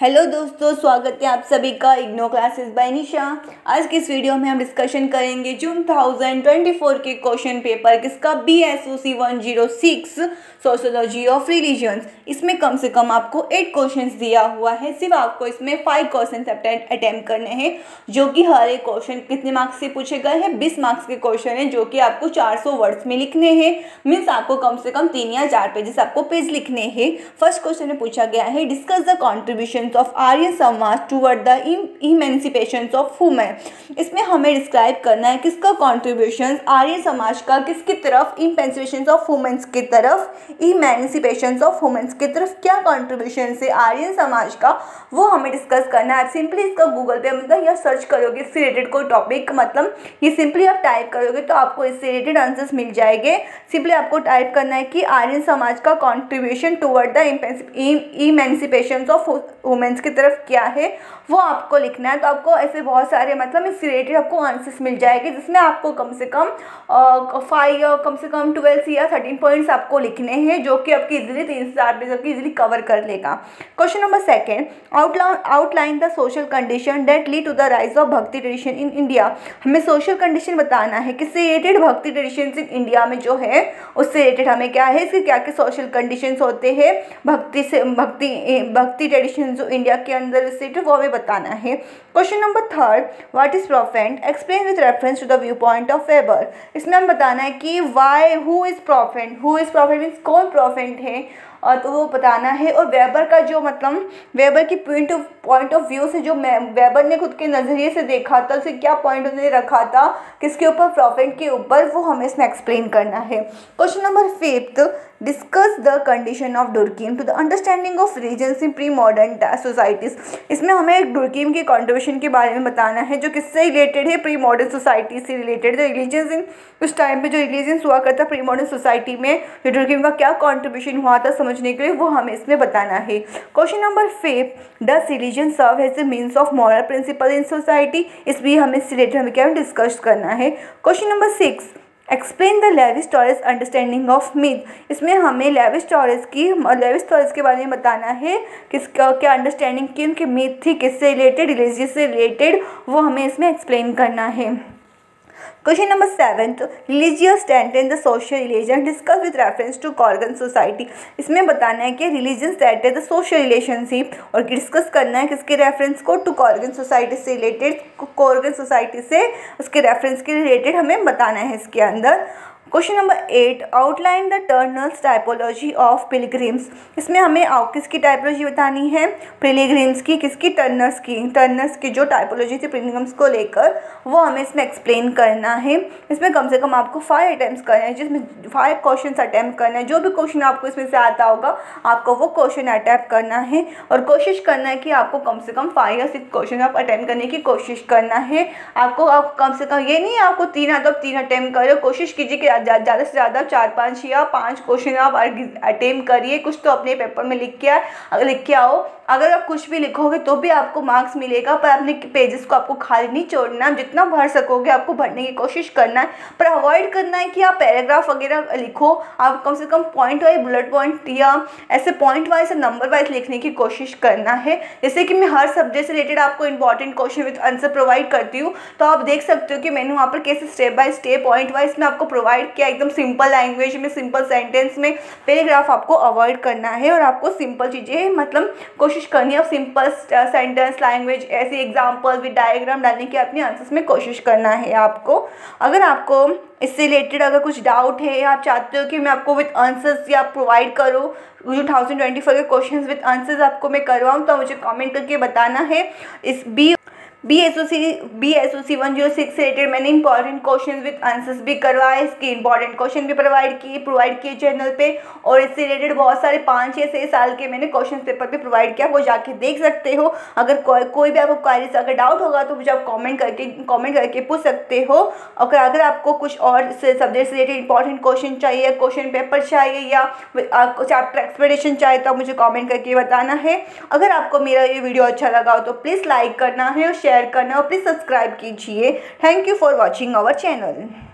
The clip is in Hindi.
हेलो दोस्तों, स्वागत है आप सभी का इग्नो क्लासेस बाय निशा। आज की इस वीडियो में हम डिस्कशन करेंगे जून 2024 के क्वेश्चन पेपर किसका BSOC 106 सोशियोलॉजी ऑफ रिलीजन्स। इसमें कम से कम आपको 8 क्वेश्चंस दिया हुआ है। सिर्फ आपको इसमें 5 क्वेश्चन अटेम्प्ट करने हैं, जो कि हर एक क्वेश्चन कितने मार्क्स से पूछे गए हैं। 20 मार्क्स के क्वेश्चन हैं, जो कि आपको 400 वर्ड्स में लिखने हैं। मीन्स आपको कम से कम 3 या 4 पेजेस आपको पेज लिखने हैं। फर्स्ट क्वेश्चन में पूछा गया है, discuss the contribution of Arya Samaj toward the emancipation of women. इसमें हमें डिस्क्राइब करना है किसका कॉन्ट्रीब्यूशन आर्य समाज का किसकी तरफ, इमेंसिपेशन ऑफ वुमेन्स की तरफ, इमेंसिपेशन ऑफ वुमेन्स की तरफ क्या कॉन्ट्रीब्यूशन है आर्य समाज का, वो हमें डिस्कस करना है। आप सिंपली इसका गूगल पे मतलब या सर्च करोगे इससे रिलेटेड कोई टॉपिक, मतलब ये सिंपली आप टाइप करोगे तो आपको इससे रिलेटेड आंसर्स मिल जाएंगे। सिंपली आपको टाइप करना है कि आर्य समाज का contribution toward the emancipation of womens की तरफ क्या है, वो आपको लिखना है। तो आपको ऐसे बहुत सारे मतलब इससे रिलेटेड आपको आंसर्स मिल जाएंगे, जिसमें आपको कम से कम 12 या 13 पॉइंट्स आपको लिखने हैं, जो कि आपकी इजीली 3 से 4 पेज आपकी इजीली कवर कर लेगा। Question number 2, outline the social condition that lead to the rise of bhakti tradition in India. हमें सोशल कंडीशन बताना है किससे रिलेटेड, भक्ति ट्रेडिशन इन इंडिया में जो है उससे रिलेटेड हमें क्या है, इसके क्या क्या सोशल कंडीशंस होते हैं भक्ति ट्रेडिशन जो इंडिया के अंदर स्थित है, वो हमें बताना है। Question number 3, what is prophet, explain with reference to the view point of Weber. इसमें हम बताना है कि why, who is prophet means कौन प्रोफेट है, और तो वो बताना है। और वेबर का जो मतलब वेबर की पॉइंट ऑफ व्यू से जो वेबर ने खुद के नज़रिए से देखा था, उसे क्या पॉइंट उन्होंने रखा था किसके ऊपर, प्रॉफिट के ऊपर, वो हमें इसमें एक्सप्लेन करना है। Question number 5, discuss the condition of Durkheim to the understanding of religions in pre modern societies. इसमें हमें डुर्कीम के कॉन्ट्रीब्यूशन के बारे में बताना है, जो किससे रिलेटेड है, प्री मॉडर्न सोसाइटी से रिलेटेड। जो रिलीजन्स इन उस टाइम पे जो रिलीजन्स हुआ करता प्री मॉडर्न सोसाइटी में, जो डुर्कीम का क्या कॉन्ट्रीब्यूशन हुआ था समझने के लिए, वो हमें इसमें बताना है। Question number 5, does religion serve as a means of moral principle in society. इसमें हमें इससे रिलेटेड हमें क्या डिस्कस करना है। Question number 6, explain the Levi Strauss understanding of myth. इसमें हमें लेविस-टॉरस के बारे में बताना है, किसका क्या अंडरस्टैंडिंग की उनकी मीथ थी, किससे रिलेटेड, रिलीजियस से रिलेटेड, वो हमें इसमें एक्सप्लेन करना है। Question number 7, religious stand in the social religion discuss with reference to Coorg society. इसमें बताना है कि religion stand in the social relationship, और डिस्कस करना है किसके रेफरेंस को, टू कॉर्गन सोसाइटी से रिलेटेड, कॉर्गन सोसाइटी से उसके रेफरेंस के रिलेटेड हमें बताना है इसके अंदर। Question number 8, outline the Turner's typology of pilgrims. इसमें हमें किसकी टाइपोलॉजी बतानी है, पिलग्रिम्स की, किसकी, टर्नल्स की जो टाइपोलॉजी थी पिलग्रिम्स को लेकर, वो हमें इसमें एक्सप्लेन करना है। इसमें कम से कम आपको 5 अटैम्प्ट्स करने हैं, जिसमें 5 क्वेश्चन अटैम्प्ट करना है। जो भी क्वेश्चन आपको इसमें से आता होगा आपको वो क्वेश्चन अटैम्प्ट करना है, और कोशिश करना है कि आपको कम से कम 5 या 6 क्वेश्चन आप अटैम्प्ट करने की कोशिश करना है। आपको कम से कम ये नहीं है आपको 3 आता तो 3 अटैम्प्ट करो, कोशिश कीजिए कि ज़्यादा से ज़्यादा 4-5 या 5 क्वेश्चन आप अटेम्प्ट करिए। कुछ तो अपने पेपर में लिख के आओ। अगर आप कुछ भी लिखोगे तो भी आपको मार्क्स मिलेगा, पर अपने पेजेस को आपको खाली नहीं छोड़ना। जितना भर सकोगे आपको भरने की कोशिश करना है, पर अवॉइड करना है कि आप पैराग्राफ वगैरह लिखो। आप कम से कम पॉइंट वाइज, बुलेट पॉइंट या ऐसे पॉइंट वाइज या नंबर वाइज लिखने की कोशिश करना है। जैसे कि मैं हर सब्जेक्ट से रिलेटेड आपको important question with answer provide करती हूँ, तो आप देख सकते हो कि मैंने वहाँ पर कैसे step by step point wise में आपको प्रोवाइड किया, एकदम सिंपल लैंग्वेज में, सिंपल सेंटेंस में। पैराग्राफ आपको अवॉइड करना है, और आपको सिंपल चीज़ें मतलब कोशिश करनी है। आप सिंपल सेंटेंस लैंग्वेज, ऐसे एग्जांपल विद डायग्राम डालने की अपने आंसर्स में कोशिश करना है आपको। अगर आपको इससे रिलेटेड अगर कुछ डाउट है या आप चाहते हो कि मैं आपको विद आंसर्स या प्रोवाइड करूँ, 2024 के क्वेश्चंस विद आंसर्स आपको मैं करवाऊँ, तो मुझे कमेंट करके बताना है। इस BSOC 106 से रिलेटेड मैंने इंपॉर्टेंट क्वेश्चन विद आंसर्स भी करवाए, इसके इंपॉर्टेंट क्वेश्चन भी प्रोवाइड किए चैनल पे, और इससे रिलेटेड बहुत सारे 5 या 6 साल के मैंने क्वेश्चन पेपर भी प्रोवाइड किया, वो जाके देख सकते हो। अगर कोई भी आपको क्वेरीज अगर डाउट होगा तो मुझे आप कमेंट करके पूछ सकते हो। अगर आपको कुछ और सब्जेक्ट से रिलेटेड इंपॉर्टेंट क्वेश्चन चाहिए, क्वेश्चन पेपर चाहिए, या चैप्टर एक्सप्लेनेशन चाहिए, तो मुझे कॉमेंट करके बताना है। अगर आपको मेरा ये वीडियो अच्छा लगा हो तो प्लीज़ लाइक करना है और शेयर करना, और प्लीज़ सब्सक्राइब कीजिए। Thank you for watching our channel.